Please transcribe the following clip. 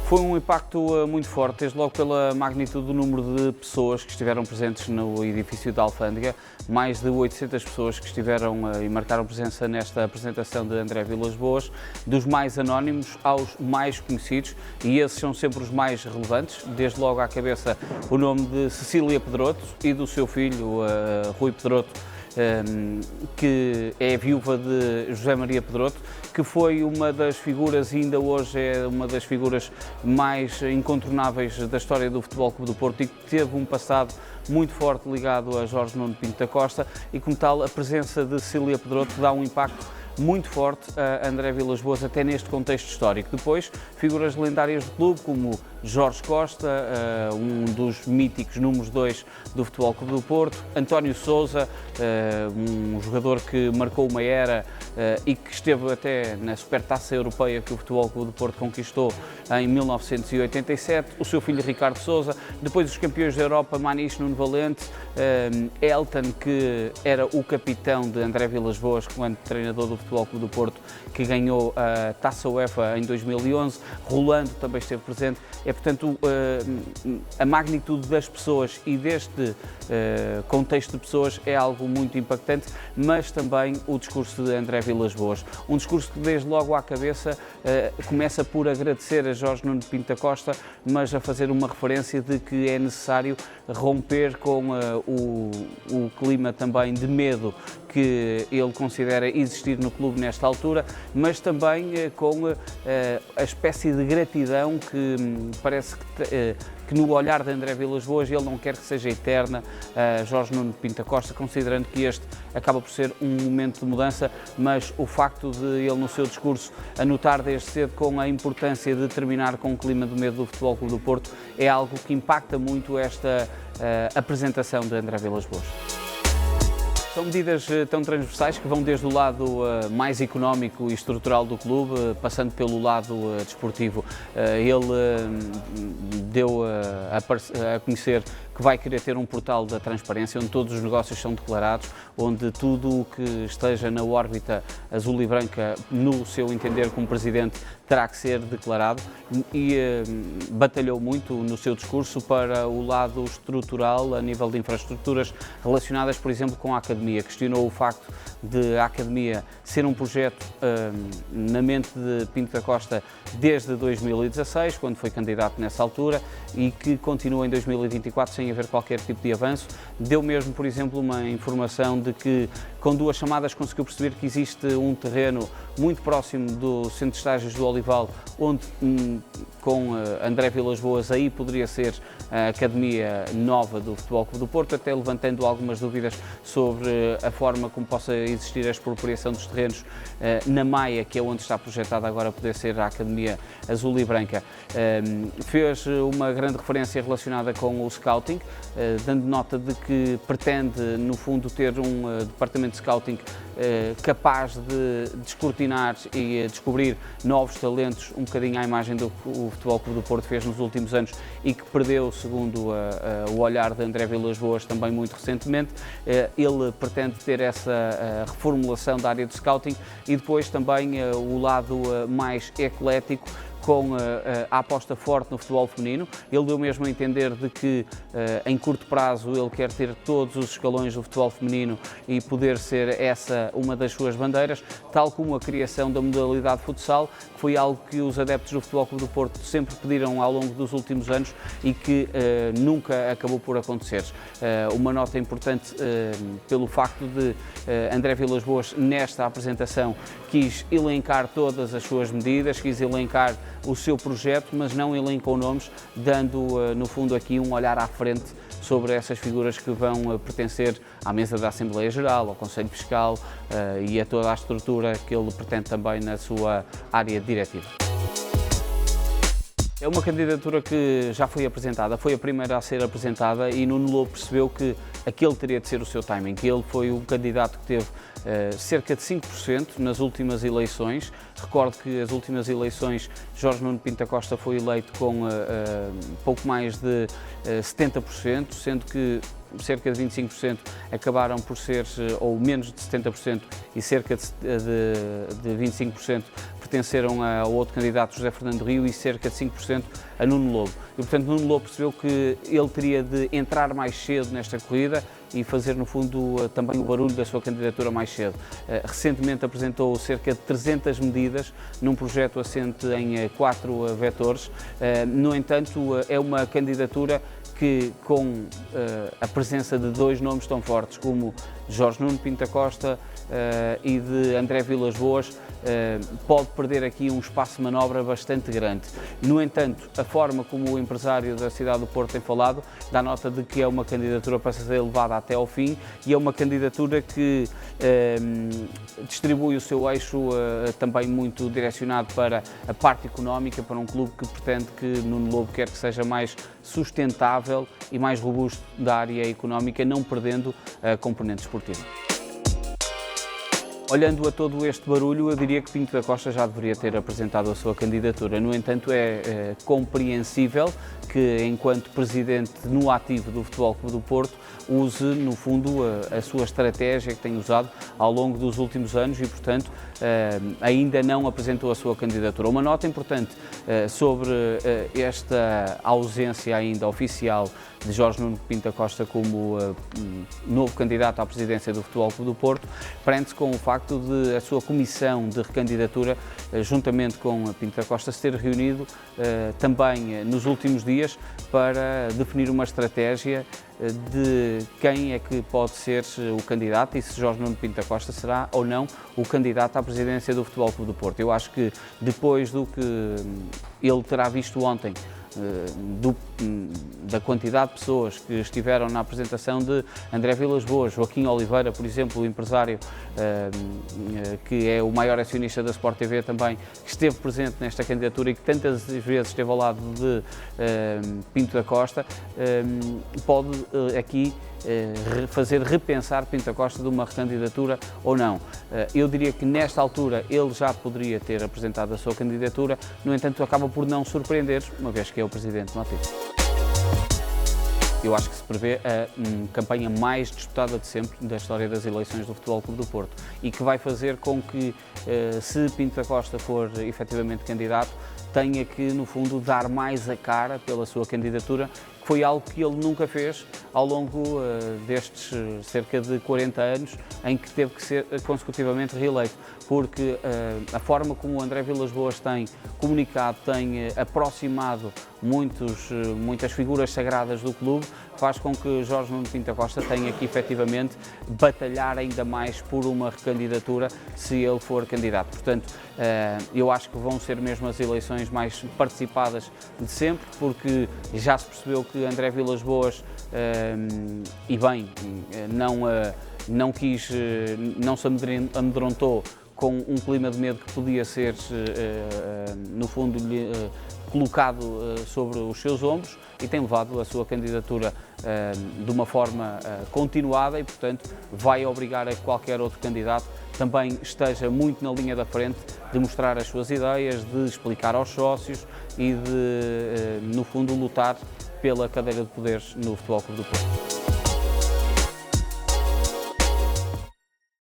Foi um impacto muito forte, desde logo pela magnitude do número de pessoas que estiveram presentes no edifício da Alfândega. Mais de 800 pessoas que estiveram e marcaram presença nesta apresentação de André Vilas-Boas, dos mais anónimos aos mais conhecidos, e esses são sempre os mais relevantes. Desde logo à cabeça o nome de Cecília Pedroto e do seu filho, Rui Pedroto, que é viúva de José Maria Pedroto, que foi uma das figuras, e ainda hoje é uma das figuras mais incontornáveis da história do Futebol Clube do Porto e que teve um passado muito forte ligado a Jorge Nuno Pinto da Costa, e como tal a presença de Cecília Pedroto dá um impacto muito forte a André Vilas-Boas, até neste contexto histórico. Depois, figuras lendárias do clube, como Jorge Costa, um dos míticos números 2 do Futebol Clube do Porto, António Sousa, um jogador que marcou uma era e que esteve até na Supertaça Europeia que o Futebol Clube do Porto conquistou em 1987, o seu filho Ricardo Sousa, depois os campeões da Europa, Maniche, Nuno Valente, Elton, que era o capitão de André Vilas-Boas quando treinador do Futebol Clube do Porto, que ganhou a Taça UEFA em 2011, Rolando também esteve presente. Portanto, a magnitude das pessoas e deste contexto de pessoas é algo muito impactante, mas também o discurso de André Vilas-Boas. Um discurso que desde logo à cabeça começa por agradecer a Jorge Nuno Pinto da Costa, mas a fazer uma referência de que é necessário romper com o clima também de medo que ele considera existir no clube nesta altura, mas também com a espécie de gratidão que parece que no olhar de André Vilas-Boas ele não quer que seja eterna, Jorge Nuno Pinto da Costa, considerando que este acaba por ser um momento de mudança, mas o facto de ele no seu discurso anotar desde cedo com a importância de terminar com o clima de medo do Futebol Clube do Porto é algo que impacta muito esta apresentação de André Vilas-Boas. São medidas tão transversais que vão desde o lado mais económico e estrutural do clube, passando pelo lado desportivo. Ele deu a conhecer que vai querer ter um portal da transparência, onde todos os negócios são declarados, onde tudo o que esteja na órbita azul e branca, no seu entender como Presidente, terá que ser declarado, e batalhou muito no seu discurso para o lado estrutural, a nível de infraestruturas relacionadas, por exemplo, com a Academia. Questionou o facto de a Academia ser um projeto na mente de Pinto da Costa desde 2016, quando foi candidato nessa altura, e que continua em 2024 sem haver qualquer tipo de avanço. Deu mesmo, por exemplo, uma informação de que com 2 chamadas conseguiu perceber que existe um terreno muito próximo do Centro de Estágios do Olival, onde com André Vilas-Boas aí poderia ser a Academia nova do Futebol Clube do Porto, até levantando algumas dúvidas sobre a forma como possa existir a expropriação dos terrenos na Maia, que é onde está projetada agora poder ser a Academia Azul e Branca. Fez uma grande referência relacionada com o scouting, dando nota de que pretende, no fundo, ter um departamento de scouting capaz de escrutinar e descobrir novos talentos, um bocadinho à imagem do que o Futebol Clube do Porto fez nos últimos anos e que perdeu, segundo o olhar de André Vilas-Boas, também muito recentemente. Ele pretende ter essa reformulação da área de scouting e depois também o lado mais eclético, com a aposta forte no futebol feminino. Ele deu mesmo a entender de que em curto prazo ele quer ter todos os escalões do futebol feminino e poder ser essa uma das suas bandeiras, tal como a criação da modalidade futsal, que foi algo que os adeptos do Futebol Clube do Porto sempre pediram ao longo dos últimos anos e que nunca acabou por acontecer. Uma nota importante pelo facto de André Vilas-Boas, nesta apresentação, quis elencar todas as suas medidas, quis elencar o seu projeto, mas não elencou nomes, dando no fundo aqui um olhar à frente sobre essas figuras que vão pertencer à mesa da Assembleia Geral, ao Conselho Fiscal e a toda a estrutura que ele pretende também na sua área diretiva. É uma candidatura que já foi apresentada, foi a primeira a ser apresentada e Nuno Lobo percebeu que aquele teria de ser o seu timing, que ele foi um candidato que teve cerca de 5% nas últimas eleições. Recordo que as últimas eleições Jorge Nuno Pinto da Costa foi eleito com pouco mais de 70%, sendo que cerca de 25% acabaram por ser, ou menos de 70%, e cerca de 25% pertenceram ao outro candidato, José Fernando Rio, e cerca de 5% a Nuno Lobo. E, portanto, Nuno Lobo percebeu que ele teria de entrar mais cedo nesta corrida e fazer, no fundo, também o barulho da sua candidatura mais cedo. Recentemente apresentou cerca de 300 medidas num projeto assente em 4 vetores. No entanto, é uma candidatura que, com a presença de 2 nomes tão fortes como Jorge Nuno Pinto da Costa e de André Vilas-Boas, pode perder aqui um espaço de manobra bastante grande. No entanto, a forma como o empresário da cidade do Porto tem falado dá nota de que é uma candidatura para ser levada até ao fim, e é uma candidatura que distribui o seu eixo também muito direcionado para a parte económica, para um clube que pretende que Nuno Lobo quer que seja mais sustentável e mais robusto da área económica, não perdendo a componente esportiva. Olhando a todo este barulho, eu diria que Pinto da Costa já deveria ter apresentado a sua candidatura. No entanto, é compreensível que, enquanto presidente no ativo do Futebol Clube do Porto, use, no fundo, a sua estratégia que tem usado ao longo dos últimos anos e, portanto, ainda não apresentou a sua candidatura. Uma nota importante sobre esta ausência ainda oficial de Jorge Nuno Pinto da Costa como novo candidato à presidência do Futebol Clube do Porto, prende-se com o facto de a sua comissão de recandidatura, juntamente com Pinto da Costa, se ter reunido também nos últimos dias para definir uma estratégia de quem é que pode ser o candidato e se Jorge Nuno Pinto da Costa será ou não o candidato à presidência do Futebol Clube do Porto. Eu acho que depois do que ele terá visto ontem, da quantidade de pessoas que estiveram na apresentação de André Vilas-Boas, Joaquim Oliveira, por exemplo, o empresário que é o maior acionista da Sport TV também, que esteve presente nesta candidatura e que tantas vezes esteve ao lado de Pinto da Costa, pode aqui fazer repensar Pinto da Costa de uma recandidatura ou não. Eu diria que nesta altura ele já poderia ter apresentado a sua candidatura, no entanto acaba por não surpreender, uma vez que é o presidente no ativo. Eu acho que se prevê a campanha mais disputada de sempre da história das eleições do Futebol Clube do Porto e que vai fazer com que, se Pinto da Costa for efetivamente candidato, tenha que, no fundo, dar mais a cara pela sua candidatura, que foi algo que ele nunca fez ao longo destes cerca de 40 anos em que teve que ser consecutivamente reeleito, porque a forma como o André Vilas-Boas tem comunicado, tem aproximado muitas figuras sagradas do clube, faz com que Jorge Nuno Pinto da Costa tenha que efetivamente batalhar ainda mais por uma recandidatura se ele for candidato. Portanto, eu acho que vão ser mesmo as eleições mais participadas de sempre, porque já se percebeu que André Vilas-Boas, e bem, não se amedrontou com um clima de medo que podia ser, no fundo, colocado sobre os seus ombros e tem levado a sua candidatura de uma forma continuada e, portanto, vai obrigar a que qualquer outro candidato também esteja muito na linha da frente de mostrar as suas ideias, de explicar aos sócios e de, no fundo, lutar pela cadeira de poderes no Futebol Clube do Porto.